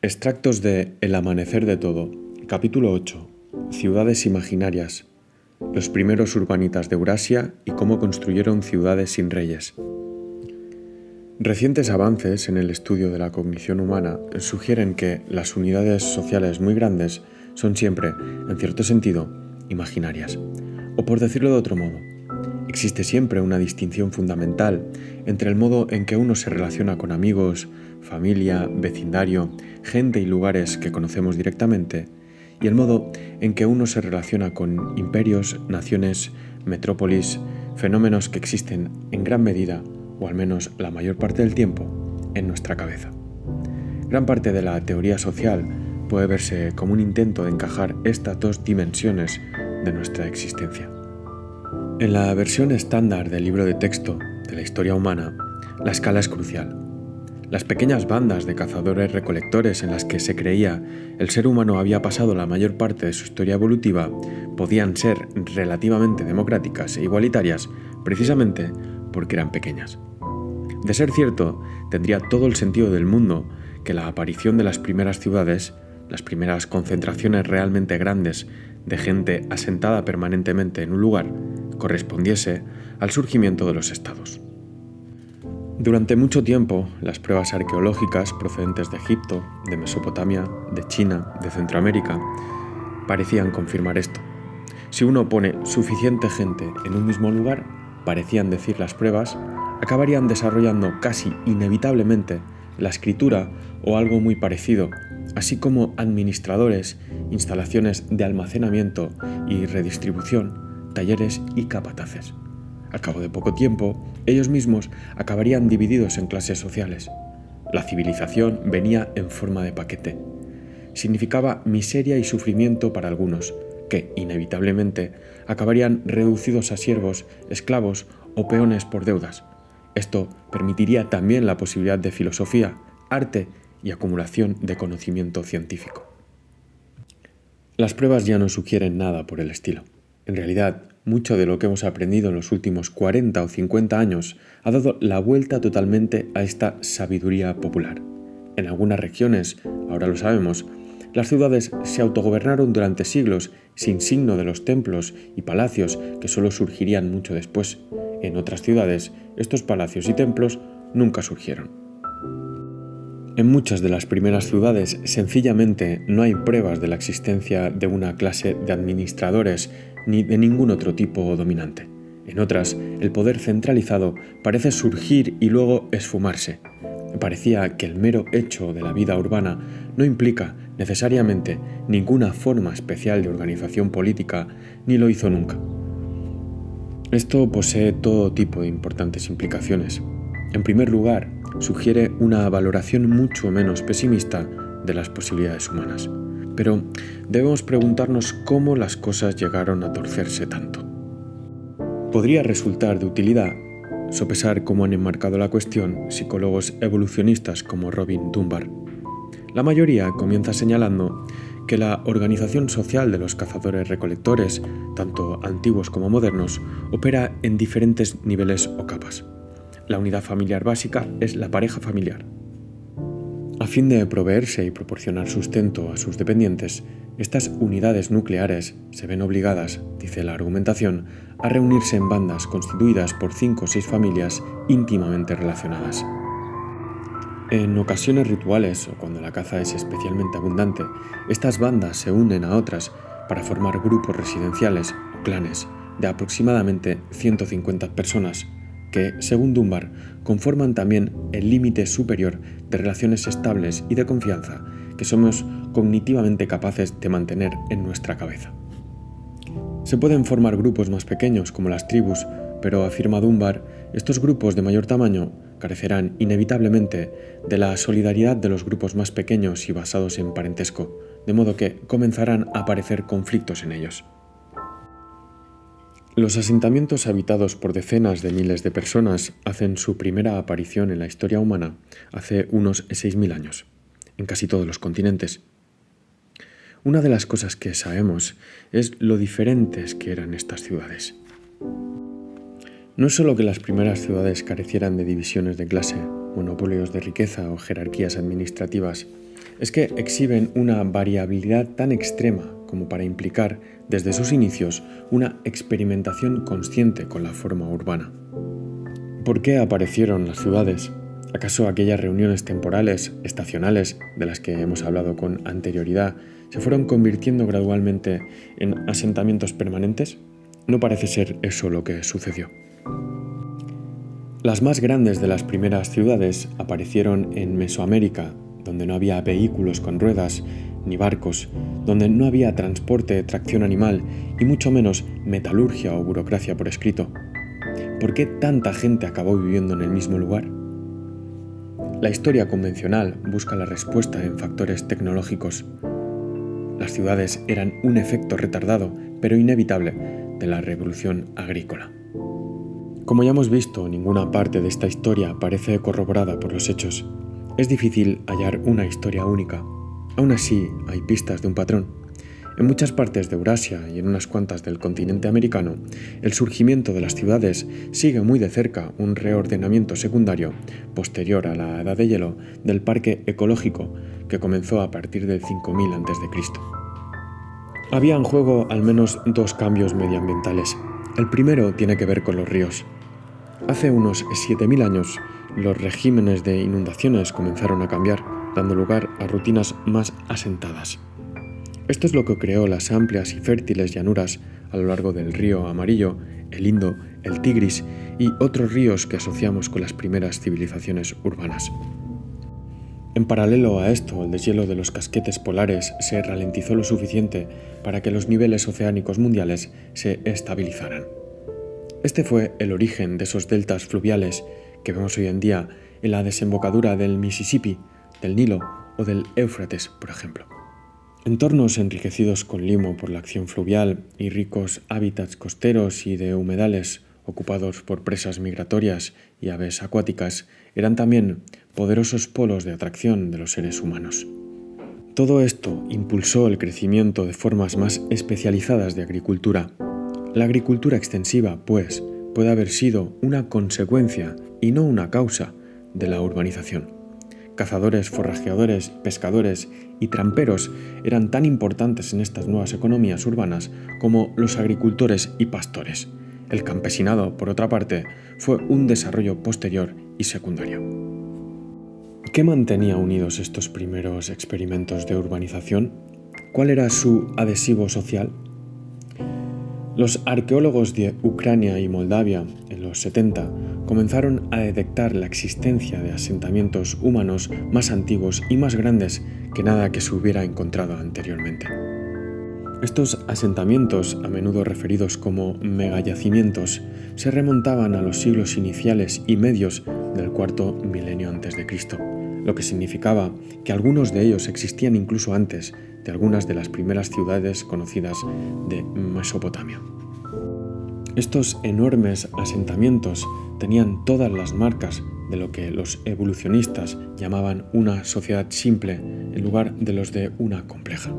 Extractos de El amanecer de todo, capítulo 8, Ciudades imaginarias, los primeros urbanitas de Eurasia y cómo construyeron ciudades sin reyes. Recientes avances en el estudio de la cognición humana sugieren que las unidades sociales muy grandes son siempre, en cierto sentido, imaginarias. O por decirlo de otro modo, existe siempre una distinción fundamental entre el modo en que uno se relaciona con amigos, familia, vecindario, gente y lugares que conocemos directamente, y el modo en que uno se relaciona con imperios, naciones, metrópolis, fenómenos que existen en gran medida, o al menos la mayor parte del tiempo, en nuestra cabeza. Gran parte de la teoría social puede verse como un intento de encajar estas dos dimensiones de nuestra existencia. En la versión estándar del libro de texto de la historia humana, la escala es crucial. Las pequeñas bandas de cazadores-recolectores en las que se creía el ser humano había pasado la mayor parte de su historia evolutiva podían ser relativamente democráticas e igualitarias precisamente porque eran pequeñas. De ser cierto, tendría todo el sentido del mundo que la aparición de las primeras ciudades, las primeras concentraciones realmente grandes de gente asentada permanentemente en un lugar, correspondiese al surgimiento de los estados. Durante mucho tiempo, las pruebas arqueológicas procedentes de Egipto, de Mesopotamia, de China, de Centroamérica, parecían confirmar esto. Si uno pone suficiente gente en un mismo lugar, parecían decir las pruebas, acabarían desarrollando casi inevitablemente la escritura o algo muy parecido, así como administradores, instalaciones de almacenamiento y redistribución, talleres y capataces. Al cabo de poco tiempo, ellos mismos acabarían divididos en clases sociales. La civilización venía en forma de paquete. Significaba miseria y sufrimiento para algunos, que, inevitablemente, acabarían reducidos a siervos, esclavos o peones por deudas. Esto permitiría también la posibilidad de filosofía, arte y acumulación de conocimiento científico. Las pruebas ya no sugieren nada por el estilo. En realidad, mucho de lo que hemos aprendido en los últimos 40 o 50 años ha dado la vuelta totalmente a esta sabiduría popular. En algunas regiones, ahora lo sabemos, las ciudades se autogobernaron durante siglos sin signo de los templos y palacios que solo surgirían mucho después. En otras ciudades, estos palacios y templos nunca surgieron. En muchas de las primeras ciudades, sencillamente no hay pruebas de la existencia de una clase de administradores ni de ningún otro tipo dominante. En otras, el poder centralizado parece surgir y luego esfumarse. Parecía que el mero hecho de la vida urbana no implica necesariamente ninguna forma especial de organización política, ni lo hizo nunca. Esto posee todo tipo de importantes implicaciones. En primer lugar, sugiere una valoración mucho menos pesimista de las posibilidades humanas. Pero debemos preguntarnos cómo las cosas llegaron a torcerse tanto. Podría resultar de utilidad sopesar cómo han enmarcado la cuestión psicólogos evolucionistas como Robin Dunbar. La mayoría comienza señalando que la organización social de los cazadores-recolectores, tanto antiguos como modernos, opera en diferentes niveles o capas. La unidad familiar básica es la pareja familiar. A fin de proveerse y proporcionar sustento a sus dependientes, estas unidades nucleares se ven obligadas, dice la argumentación, a reunirse en bandas constituidas por 5 o 6 familias íntimamente relacionadas. En ocasiones rituales o cuando la caza es especialmente abundante, estas bandas se unen a otras para formar grupos residenciales o clanes de aproximadamente 150 personas que, según Dunbar, conforman también el límite superior de relaciones estables y de confianza que somos cognitivamente capaces de mantener en nuestra cabeza. Se pueden formar grupos más pequeños como las tribus, pero, afirma Dunbar, estos grupos de mayor tamaño carecerán inevitablemente de la solidaridad de los grupos más pequeños y basados en parentesco, de modo que comenzarán a aparecer conflictos en ellos. Los asentamientos habitados por decenas de miles de personas hacen su primera aparición en la historia humana hace unos 6.000 años, en casi todos los continentes. Una de las cosas que sabemos es lo diferentes que eran estas ciudades. No es solo que las primeras ciudades carecieran de divisiones de clase, monopolios de riqueza o jerarquías administrativas, es que exhiben una variabilidad tan extrema como para implicar, desde sus inicios, una experimentación consciente con la forma urbana. ¿Por qué aparecieron las ciudades? ¿Acaso aquellas reuniones temporales, estacionales, de las que hemos hablado con anterioridad, se fueron convirtiendo gradualmente en asentamientos permanentes? No parece ser eso lo que sucedió. Las más grandes de las primeras ciudades aparecieron en Mesoamérica, donde no había vehículos con ruedas ni barcos, donde no había transporte de tracción animal y mucho menos metalurgia o burocracia por escrito. ¿Por qué tanta gente acabó viviendo en el mismo lugar? La historia convencional busca la respuesta en factores tecnológicos. Las ciudades eran un efecto retardado, pero inevitable, de la revolución agrícola. Como ya hemos visto, ninguna parte de esta historia parece corroborada por los hechos. Es difícil hallar una historia única. Aún así, hay pistas de un patrón. En muchas partes de Eurasia y en unas cuantas del continente americano, el surgimiento de las ciudades sigue muy de cerca un reordenamiento secundario, posterior a la Edad de Hielo, del parque ecológico, que comenzó a partir del 5000 a.C. Había en juego al menos dos cambios medioambientales. El primero tiene que ver con los ríos. Hace unos 7000 años, los regímenes de inundaciones comenzaron a cambiar, dando lugar a rutinas más asentadas. Esto es lo que creó las amplias y fértiles llanuras a lo largo del río Amarillo, el Indo, el Tigris y otros ríos que asociamos con las primeras civilizaciones urbanas. En paralelo a esto, el deshielo de los casquetes polares se ralentizó lo suficiente para que los niveles oceánicos mundiales se estabilizaran. Este fue el origen de esos deltas fluviales que vemos hoy en día en la desembocadura del Mississippi, del Nilo o del Éufrates, por ejemplo. Entornos enriquecidos con limo por la acción fluvial y ricos hábitats costeros y de humedales ocupados por presas migratorias y aves acuáticas eran también poderosos polos de atracción de los seres humanos. Todo esto impulsó el crecimiento de formas más especializadas de agricultura. La agricultura extensiva, pues, puede haber sido una consecuencia y no una causa de la urbanización. Cazadores, forrajeadores, pescadores y tramperos eran tan importantes en estas nuevas economías urbanas como los agricultores y pastores. El campesinado, por otra parte, fue un desarrollo posterior y secundario. ¿Qué mantenía unidos estos primeros experimentos de urbanización? ¿Cuál era su adhesivo social? Los arqueólogos de Ucrania y Moldavia, en los 70, comenzaron a detectar la existencia de asentamientos humanos más antiguos y más grandes que nada que se hubiera encontrado anteriormente. Estos asentamientos, a menudo referidos como megayacimientos, se remontaban a los siglos iniciales y medios del cuarto milenio a.C., lo que significaba que algunos de ellos existían incluso antes de algunas de las primeras ciudades conocidas de Mesopotamia. Estos enormes asentamientos tenían todas las marcas de lo que los evolucionistas llamaban una sociedad simple en lugar de los de una compleja.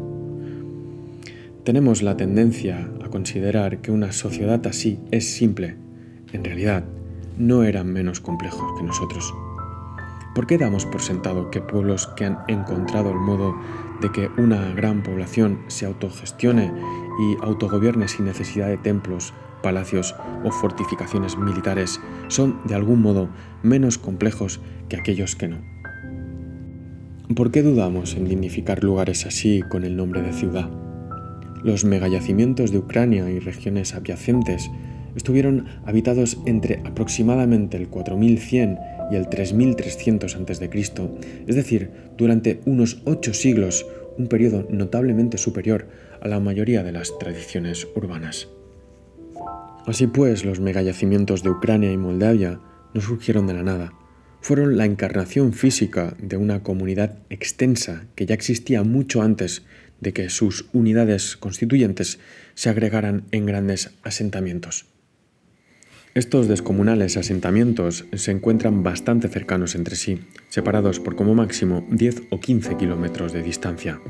Tenemos la tendencia a considerar que una sociedad así es simple. En realidad, no eran menos complejos que nosotros. ¿Por qué damos por sentado que pueblos que han encontrado el modo de que una gran población se autogestione y autogobierne sin necesidad de templos, palacios o fortificaciones militares son de algún modo menos complejos que aquellos que no? ¿Por qué dudamos en dignificar lugares así con el nombre de ciudad? Los megayacimientos de Ucrania y regiones adyacentes estuvieron habitados entre aproximadamente el 4100 y el 3300 a.C., es decir, durante unos 8 siglos, un periodo notablemente superior a la mayoría de las tradiciones urbanas. Así pues, los megayacimientos de Ucrania y Moldavia no surgieron de la nada. Fueron la encarnación física de una comunidad extensa que ya existía mucho antes de que sus unidades constituyentes se agregaran en grandes asentamientos. Estos descomunales asentamientos se encuentran bastante cercanos entre sí, separados por como máximo 10 o 15 kilómetros de distancia.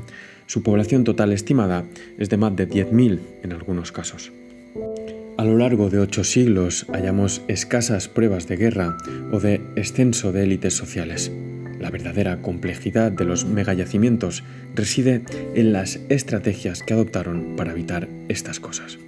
Su población total estimada es de más de 10.000 en algunos casos. A lo largo de 8 siglos hallamos escasas pruebas de guerra o de extenso de élites sociales. La verdadera complejidad de los megayacimientos reside en las estrategias que adoptaron para evitar estas cosas.